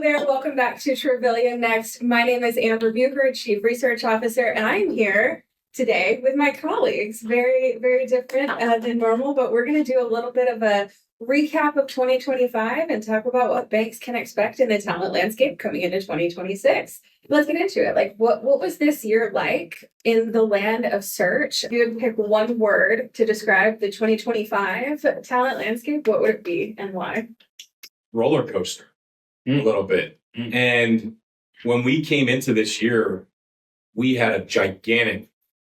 there. Welcome back to Travillian Next. My name is Amber Bucher, Chief Research Officer, and I'm here today with my colleagues. Very, very different than normal, but we're going to do a little bit of a recap of 2025 and talk about what banks can expect in the talent landscape coming into 2026. Let's get into it. Like, what was this year like in the land of search? If you would pick one word to describe the 2025 talent landscape, what would it be and why? Roller coaster. A little bit. And when we came into this year, we had a gigantic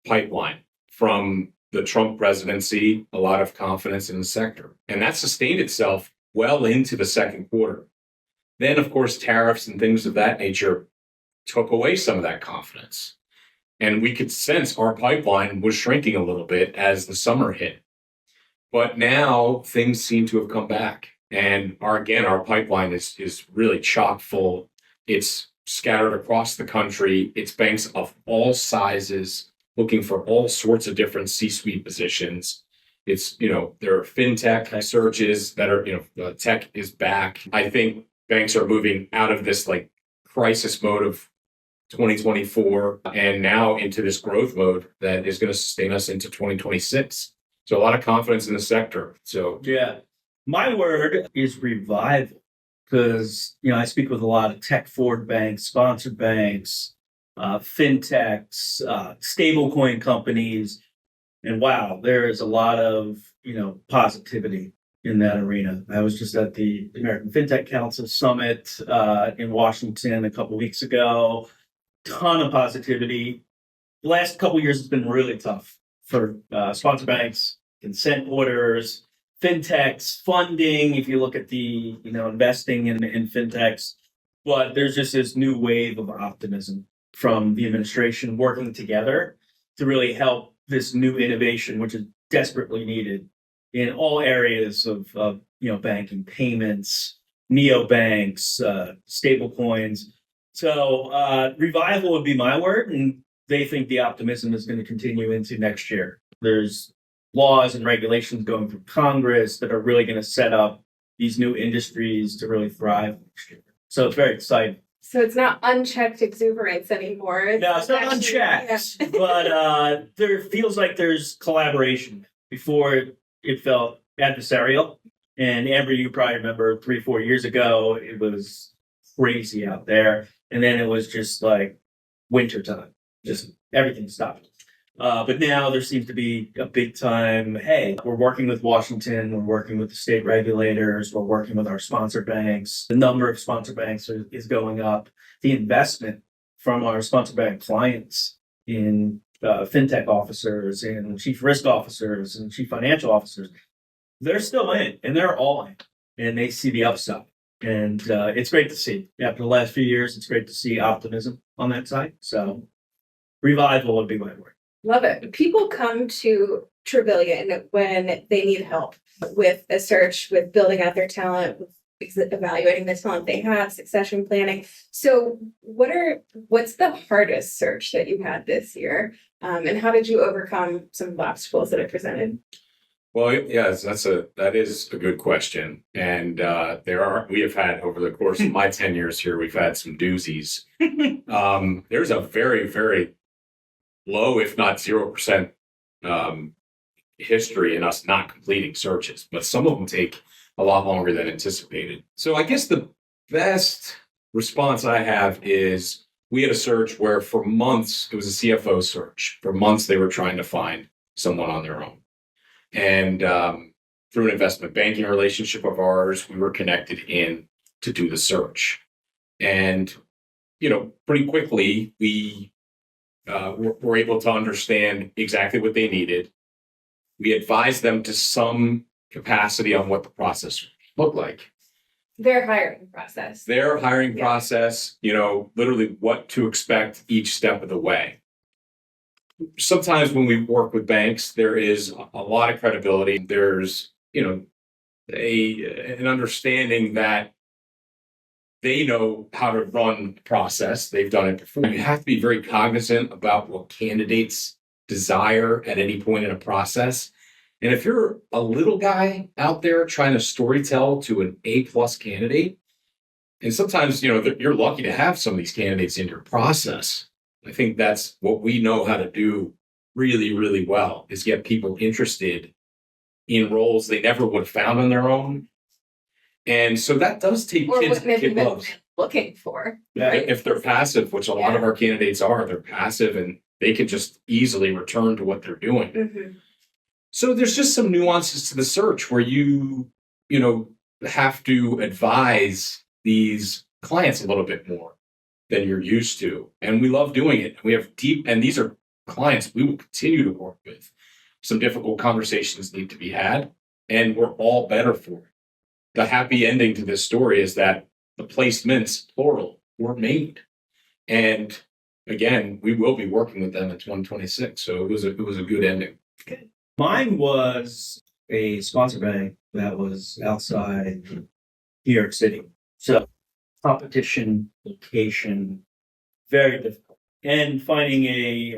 pipeline from the Trump presidency, a lot of confidence in the sector. And that sustained itself well into the second quarter. Then, of course, tariffs and things of that nature took away some of that confidence. And we could sense our pipeline was shrinking a little bit as the summer hit. But now things seem to have come back. And our pipeline is really chock full. It's scattered across the country. It's banks of all sizes looking for all sorts of different C-suite positions. It's, there are fintech searches that are, tech is back. I think banks are moving out of this like crisis mode of 2024 and now into this growth mode that is going to sustain us into 2026. So a lot of confidence in the sector. So yeah. My word is revival, because, I speak with a lot of tech-forward banks, sponsored banks, fintechs, stablecoin companies, and wow, there is a lot of, positivity in that arena. I was just at the American Fintech Council Summit in Washington a couple weeks ago. Ton of positivity. The last couple of years has been really tough for sponsored banks, consent orders, fintechs, funding, if you look at the, investing in fintechs. But there's just this new wave of optimism from the administration working together to really help this new innovation, which is desperately needed in all areas of banking, payments, neobanks, stable coins. So revival would be my word, and they think the optimism is going to continue into next year. There's laws and regulations going through Congress that are really going to set up these new industries to really thrive next year. So it's very exciting. So it's not unchecked exuberance anymore. No, it's not unchecked, but there feels like there's collaboration. Before it felt adversarial. And Amber, you probably remember 3-4 years ago, it was crazy out there. And then it was just like wintertime, just everything stopped. But now there seems to be a big time, hey, we're working with Washington, we're working with the state regulators, we're working with our sponsor banks. The number of sponsor banks is going up. The investment from our sponsor bank clients in fintech officers and chief risk officers and chief financial officers, they're still in and they're all in and they see the upside. And it's great to see. After the last few years, it's great to see optimism on that side. So revival would be my word. Love it. People come to Travillian when they need help with a search, with building out their talent, with evaluating the talent they have, succession planning. So what's the hardest search that you had this year? And how did you overcome some of the obstacles that it presented? Well, yes, that is a good question. And we have had over the course of my 10 years here, we've had some doozies. There's a very, very low, if not 0%, history in us not completing searches, but some of them take a lot longer than anticipated. So I guess the best response I have is we had a search where for months, it was a CFO search. For months, they were trying to find someone on their own. And through an investment banking relationship of ours, we were connected in to do the search. And, pretty quickly, we were able to understand exactly what they needed. We advised them to some capacity on what the process looked like. Their hiring process. Literally what to expect each step of the way. Sometimes when we work with banks, there is a lot of credibility. There's, an understanding that they know how to run the process. They've done it before. You have to be very cognizant about what candidates desire at any point in a process. And if you're a little guy out there trying to storytell to an A+ candidate, And sometimes, you're lucky to have some of these candidates in your process. I think that's what we know how to do really, really well, is get people interested in roles they never would have found on their own. And so that does take Or kids what they've kid been gloves. looking for. Yeah. Right. If they're passive, which a lot of our candidates are, they're passive and they can just easily return to what they're doing. Mm-hmm. So there's just some nuances to the search where you have to advise these clients a little bit more than you're used to. And we love doing it. We have and these are clients we will continue to work with. Some difficult conversations need to be had, and we're all better for it. The happy ending to this story is that the placements, plural, were made. And again, we will be working with them in 2026. So it was a good ending. Mine was a sponsor bank that was outside New York City. So competition, location, very difficult. And finding a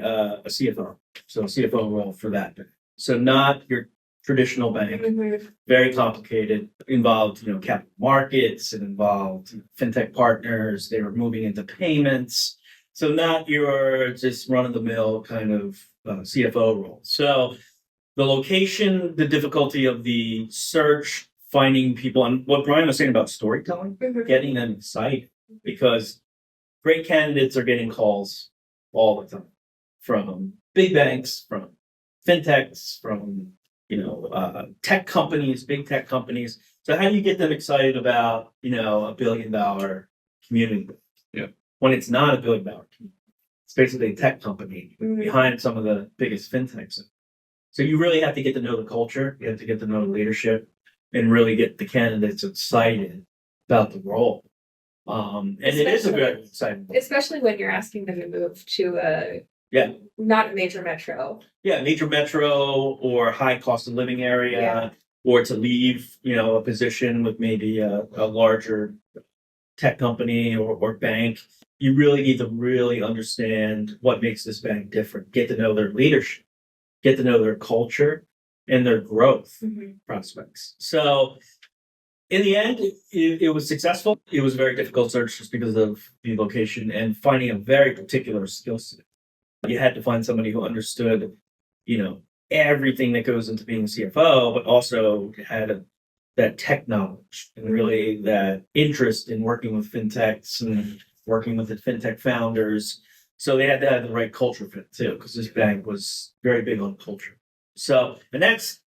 CFO. So a CFO role for that. So not your traditional bank, Mm-hmm. very complicated, involved, capital markets, it involved fintech partners, they were moving into payments. So not your just run-of-the-mill kind of CFO role. So the location, the difficulty of the search, finding people, and what Brian was saying about storytelling, Mm-hmm. getting them excited, because great candidates are getting calls all the time from big banks, from fintechs, from tech companies, big tech companies. So how do you get them excited about $1 billion community? Yeah. When it's not $1 billion community, it's basically a tech company Mm-hmm. behind some of the biggest fintechs. So you really have to get to know the culture. You have to get to know the leadership, and really get the candidates excited about the role. And it is a very exciting role. Especially when you're asking them to move to not a major metro. Yeah, major metro or high cost of living area, or to leave, a position with maybe a larger tech company or bank. You really need to really understand what makes this bank different. Get to know their leadership, get to know their culture and their growth prospects. So in the end, it was successful. It was a very difficult search just because of the location and finding a very particular skill set. You had to find somebody who understood, everything that goes into being a CFO, but also had that tech knowledge and really that interest in working with fintechs and working with the fintech founders. So they had to have the right culture fit too, because this bank was very big on culture. So, and that's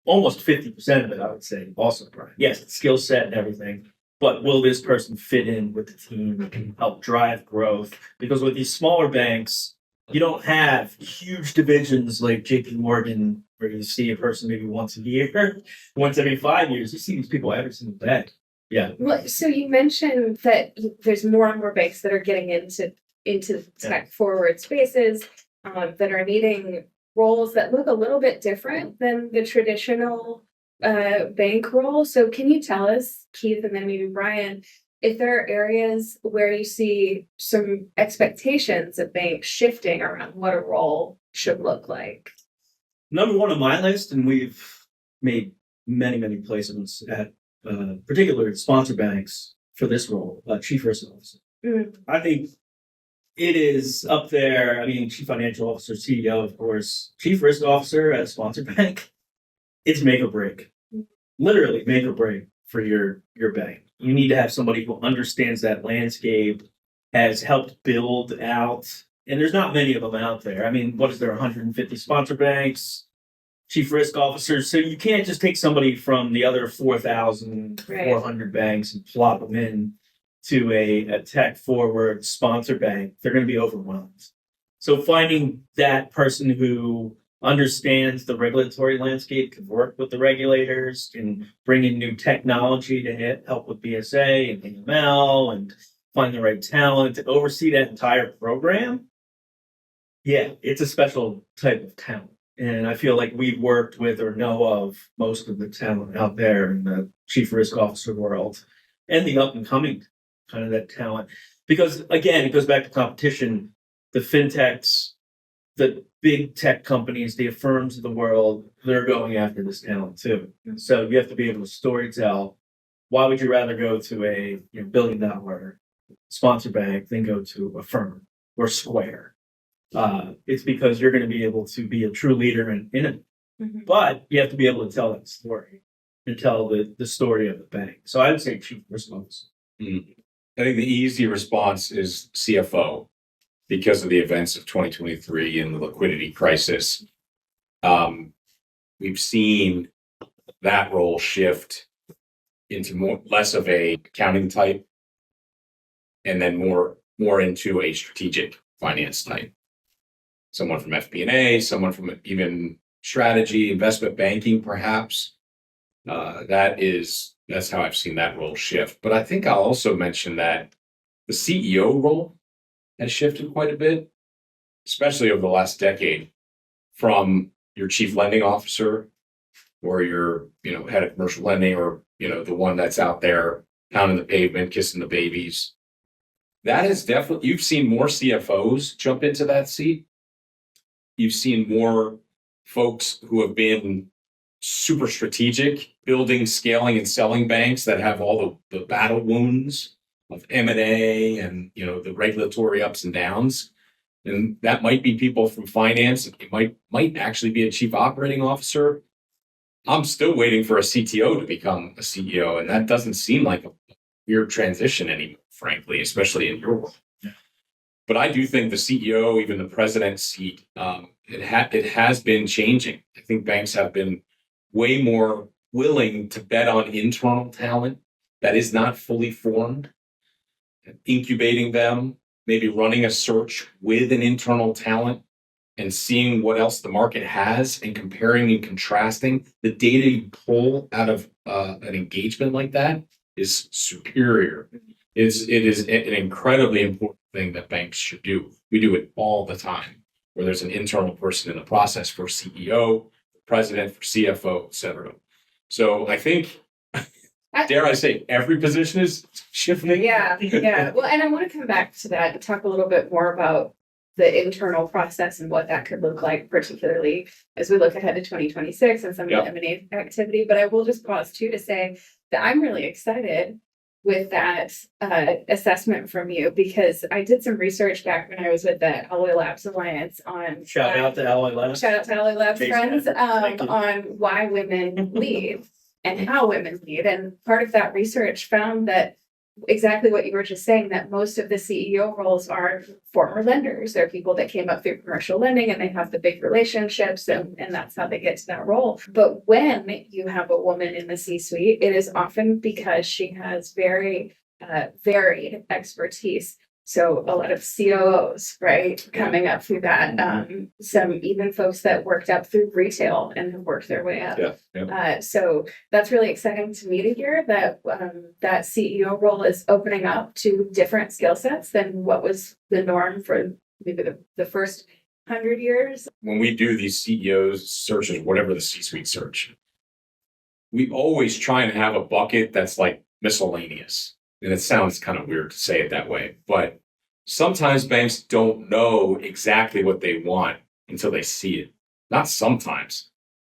almost 50% of it, I would say, also, Brian. Yes, skill set and everything, but will this person fit in with the team and help drive growth? Because with these smaller banks, you don't have huge divisions like JP Morgan, where you see a person maybe once a year, once every 5 years. You see these people every single day. Yeah. Well, so you mentioned that there's more and more banks that are getting into tech forward spaces that are needing roles that look a little bit different than the traditional bank role. So can you tell us, Keith, and then maybe Brian, if there are areas where you see some expectations of banks shifting around what a role should look like? Number one on my list, and we've made many, many placements at particularly sponsor banks for this role, Chief Risk Officer. I think it is up there. I mean, Chief Financial Officer, CEO, of course. Chief Risk Officer at a sponsor bank, it's make or break. Literally make or break for your bank. You need to have somebody who understands that landscape, has helped build out, and there's not many of them out there. I mean, what is there, 150 sponsor banks, chief risk officers? So you can't just take somebody from the other 4,400 banks and plop them in to a tech forward sponsor bank. They're going to be overwhelmed. So finding that person who understands the regulatory landscape, can work with the regulators, can bring in new technology to help with BSA and AML and find the right talent to oversee that entire program. Yeah, it's a special type of talent. And I feel like we've worked with or know of most of the talent out there in the chief risk officer world and the up and coming kind of that talent. Because again, it goes back to competition. The fintechs, the big tech companies, the firms of the world, they're going after this talent too. So you have to be able to storytell why would you rather go to a $1 billion sponsor bank than go to a firm or Square? It's because you're going to be able to be a true leader in it, but you have to be able to tell that story and tell the story of the bank. So I would say chief risk officer. I think the easy response is CFO because of the events of 2023 and the liquidity crisis. We've seen that role shift into less of a accounting type and then more into a strategic finance type. Someone from FP&A, someone from even strategy, investment banking, perhaps. That's how I've seen that role shift. But I think I'll also mention that the CEO role has shifted quite a bit, especially over the last decade, from your chief lending officer or your head of commercial lending or the one that's out there pounding the pavement, kissing the babies. That is definitely, you've seen more CFOs jump into that seat. You've seen more folks who have been super strategic, building, scaling, and selling banks that have all the battle wounds of M&A and the regulatory ups and downs. And that might be people from finance. It might actually be a chief operating officer. I'm still waiting for a CTO to become a CEO, and that doesn't seem like a weird transition anymore, frankly, especially in your world. Yeah. But I do think the CEO, even the president's seat, it has been changing. I think banks have been way more willing to bet on internal talent that is not fully formed, incubating them, maybe running a search with an internal talent and seeing what else the market has and comparing and contrasting. The data you pull out of an engagement like that is superior. It is an incredibly important thing that banks should do. We do it all the time, where there's an internal person in the process for CEO, president, for CFO, et cetera. So I think, dare I say, every position is shifting. Yeah. Well, and I want to come back to that and talk a little bit more about the internal process and what that could look like, particularly as we look ahead to 2026 and some of the M&A activity. But I will just pause too to say that I'm really excited with that assessment from you, because I did some research back when I was with the Alloy Labs Alliance on Shout out to Alloy Labs. Shout out to Alloy Labs Thanks, friends man. on why women lead and how women lead. And part of that research found that exactly what you were just saying, that most of the CEO roles are former lenders. They're people that came up through commercial lending and they have the big relationships and that's how they get to that role. But when you have a woman in the C-suite, it is often because she has very varied expertise. So a lot of COOs, right, coming up through that. Some even folks that worked up through retail and have worked their way up. So that's really exciting to me to hear that that CEO role is opening up to different skill sets than what was the norm for maybe the first 100 years. When we do these CEOs searches, whatever the C-suite search, we always try and have a bucket that's like miscellaneous. And it sounds kind of weird to say it that way, but sometimes banks don't know exactly what they want until they see it. Not sometimes,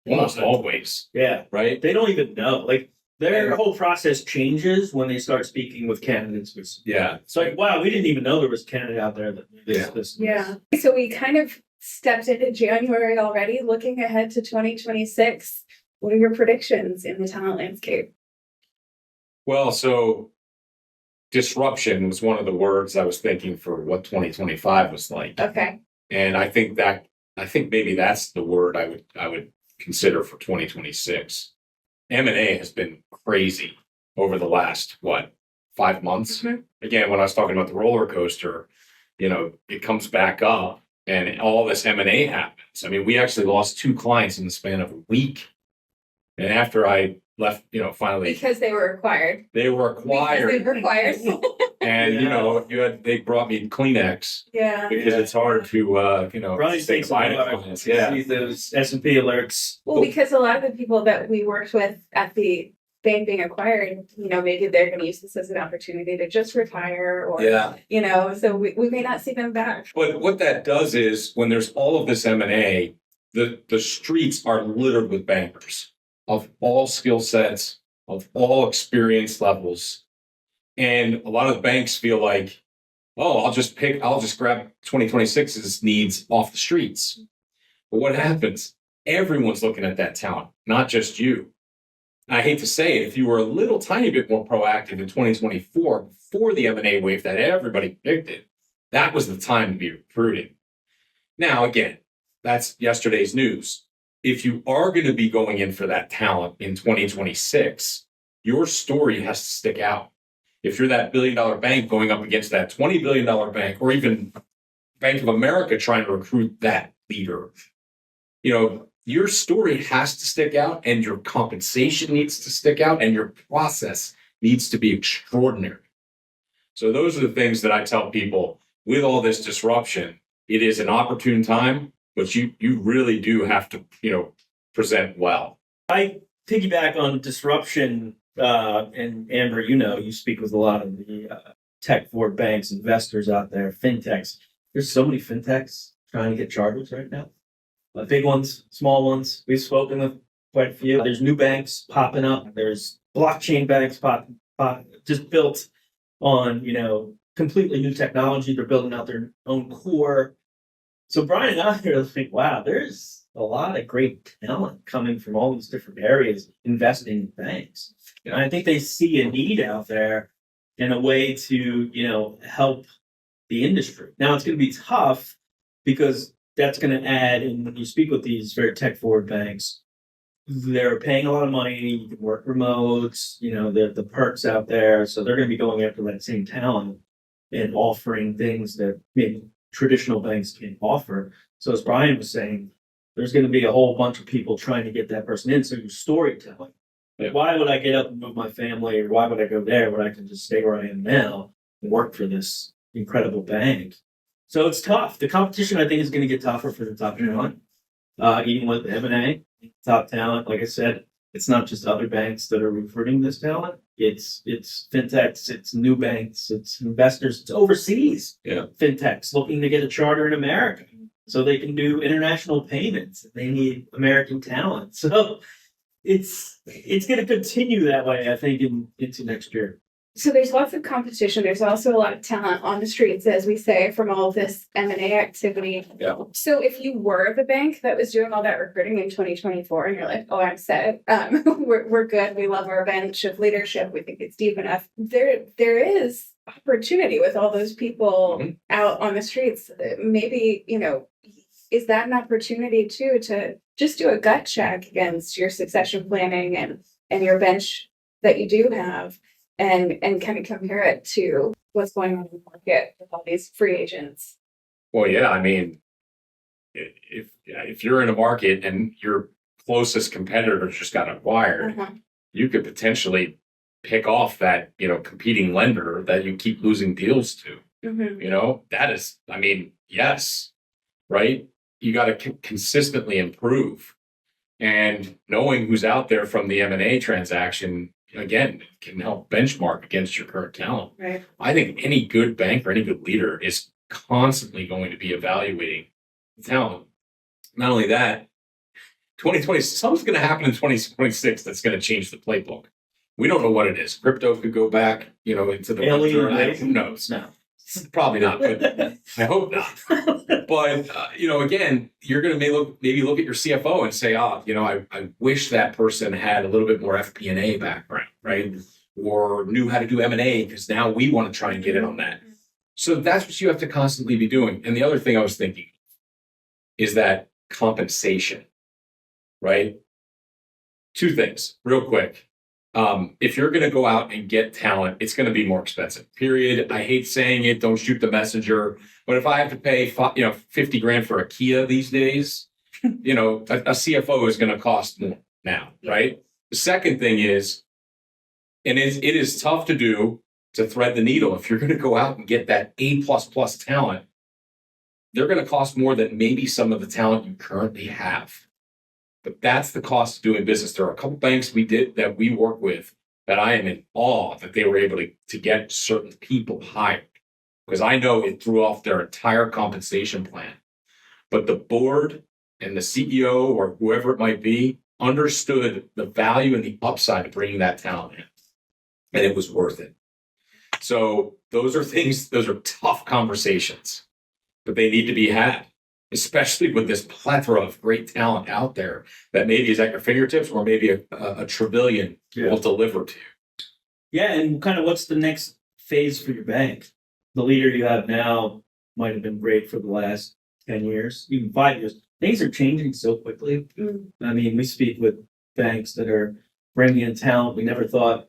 almost always. Yeah. Right? They don't even know. Like their whole process changes when they start speaking with candidates. Yeah. It's like, wow, we didn't even know there was a candidate out there that this. Yeah. So we kind of stepped into January already, looking ahead to 2026. What are your predictions in the talent landscape? Well, so disruption was one of the words I was thinking for what 2025 was like. Okay. And I think maybe that's the word I would consider for 2026. M&A has been crazy over the last 5 months. Mm-hmm. Again, when I was talking about the roller coaster, it comes back up and all this M&A happens. I mean, we actually lost 2 clients in the span of a week. And after I left, finally. Because they were acquired. They were acquired. Because they were acquired. And, they brought me Kleenex. Yeah. Because it's hard to, Probably say goodbye to clients. Yeah. See those S&P alerts. Well, because a lot of the people that we worked with at the bank being acquired, maybe they're going to use this as an opportunity to just retire or, so we may not see them back. But what that does is when there's all of this M&A, the streets are littered with bankers of all skill sets, of all experience levels. And a lot of the banks feel like, oh, I'll just grab 2026's needs off the streets. But what happens? Everyone's looking at that talent, not just you. I hate to say it, if you were a little tiny bit more proactive in 2024 before the M&A wave that everybody predicted, that was the time to be recruiting. Now, again, that's yesterday's news. If you are going to be going in for that talent in 2026, your story has to stick out. If you're that billion-dollar bank going up against that $20 billion bank, or even Bank of America trying to recruit that leader, your story has to stick out, and your compensation needs to stick out, and your process needs to be extraordinary. So those are the things that I tell people with all this disruption. It is an opportune time, but you really do have to, present well. I piggyback on disruption, and Amber, you speak with a lot of the tech forward banks, investors out there, fintechs. There's so many fintechs trying to get charters right now. Big ones, small ones. We've spoken with quite a few. There's new banks popping up. There's blockchain banks just built on, completely new technology. They're building out their own core. So Brian and I are think, wow, there's a lot of great talent coming from all these different areas investing in banks. And I think they see a need out there in a way to, help the industry. Now it's going to be tough because that's going to add, and when you speak with these very tech forward banks, they're paying a lot of money. You can work remotes, the perks out there. So they're going to be going after that same talent and offering things that maybe traditional banks can't offer. So as Brian was saying, there's going to be a whole bunch of people trying to get that person in. So your storytelling. Like, why would I get up and move my family, or why would I go there when I can just stay where I am now and work for this incredible bank? So it's tough. The competition, I think, is going to get tougher for the top talent. Even with M&A, top talent, like I said, it's not just other banks that are recruiting this talent. It's fintechs, it's new banks, it's investors, it's overseas fintechs looking to get a charter in America so they can do international payments. They need American talent. So it's going to continue that way, I think, into next year. So there's lots of competition. There's also a lot of talent on the streets, as we say, from all of this M&A activity. Yeah. So if you were the bank that was doing all that recruiting in 2024 and you're like, oh, I'm set, we're good, we love our bench of leadership, we think it's deep enough, there is opportunity with all those people out on the streets. Maybe, is that an opportunity too to just do a gut check against your succession planning and your bench that you do have? And kind of compare it to what's going on in the market with all these free agents. Well, yeah, I mean, if you're in a market and your closest competitor just got acquired, you could potentially pick off that, competing lender that you keep losing deals to. That is, yes, right? You got to consistently improve. And knowing who's out there from the M&A transaction, again, can help benchmark against your current talent. Right. I think any good bank or any good leader is constantly going to be evaluating the talent. Not only that, 2020, something's going to happen in 2026 that's going to change the playbook. We don't know what it is. Crypto could go back, into the winter. Who knows? No. Probably not, but I hope not. But, again, you're going to maybe look at your CFO and say, I wish that person had a little bit more FP&A background, right? Or knew how to do M&A because now we want to try and get in on that. So that's what you have to constantly be doing. And the other thing I was thinking is that compensation, right? Two things real quick. If you're going to go out and get talent, it's going to be more expensive, period. I hate saying it. Don't shoot the messenger. But if I have to pay, $50,000 for a Kia these days, a CFO is going to cost more now, right? The second thing is, and it is tough to thread the needle. If you're going to go out and get that A++ talent, they're going to cost more than maybe some of the talent you currently have. But that's the cost of doing business. There are a couple banks that we work with that I am in awe that they were able to get certain people hired, because I know it threw off their entire compensation plan. But the board and the CEO or whoever it might be understood the value and the upside of bringing that talent in, and it was worth it. So those are tough conversations, but they need to be had, especially with this plethora of great talent out there that maybe is at your fingertips, or maybe a Travillian will deliver to you. Yeah, and kind of what's the next phase for your bank? The leader you have now might have been great for the last 10 years, even 5 years. Things are changing so quickly. I mean, we speak with banks that are bringing in talent we never thought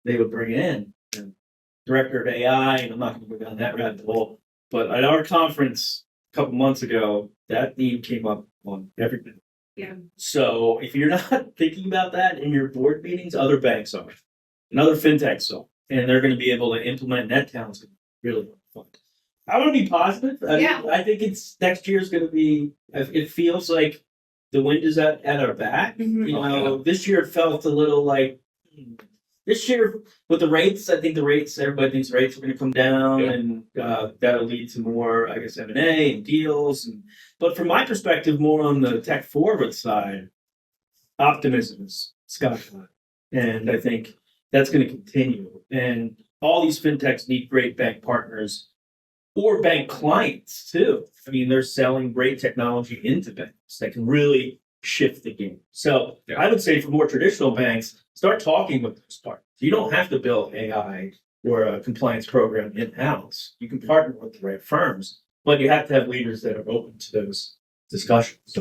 they would bring in. And director of AI, and I'm not going to go down that rabbit hole, but at our conference a couple months ago, that theme came up on everything. Yeah. So if you're not thinking about that in your board meetings, other banks are, and other fintechs are, and they're going to be able to implement that talent really fun. I want to be positive. I think it's next year is going to be. It feels like the wind is at our back. This year it felt a little like this year with the rates. I think everybody thinks rates are going to come down, and that'll lead to more, I guess, M&A and deals. But from my perspective, more on the tech forward side, optimism is sky high, and I think that's going to continue. And all these fintechs need great bank partners or bank clients too. I mean, they're selling great technology into banks that can really shift the game. So I would say for more traditional banks, start talking with those partners. You don't have to build AI or a compliance program in-house. You can partner with the right firms, but you have to have leaders that are open to those discussions.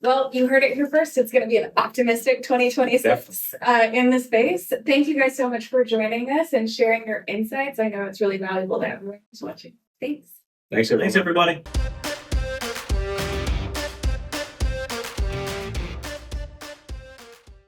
Well, you heard it here first. It's going to be an optimistic 2026 in the space. Thank you guys so much for joining us and sharing your insights. I know it's really valuable to everyone who's watching. Thanks. Thanks, everybody.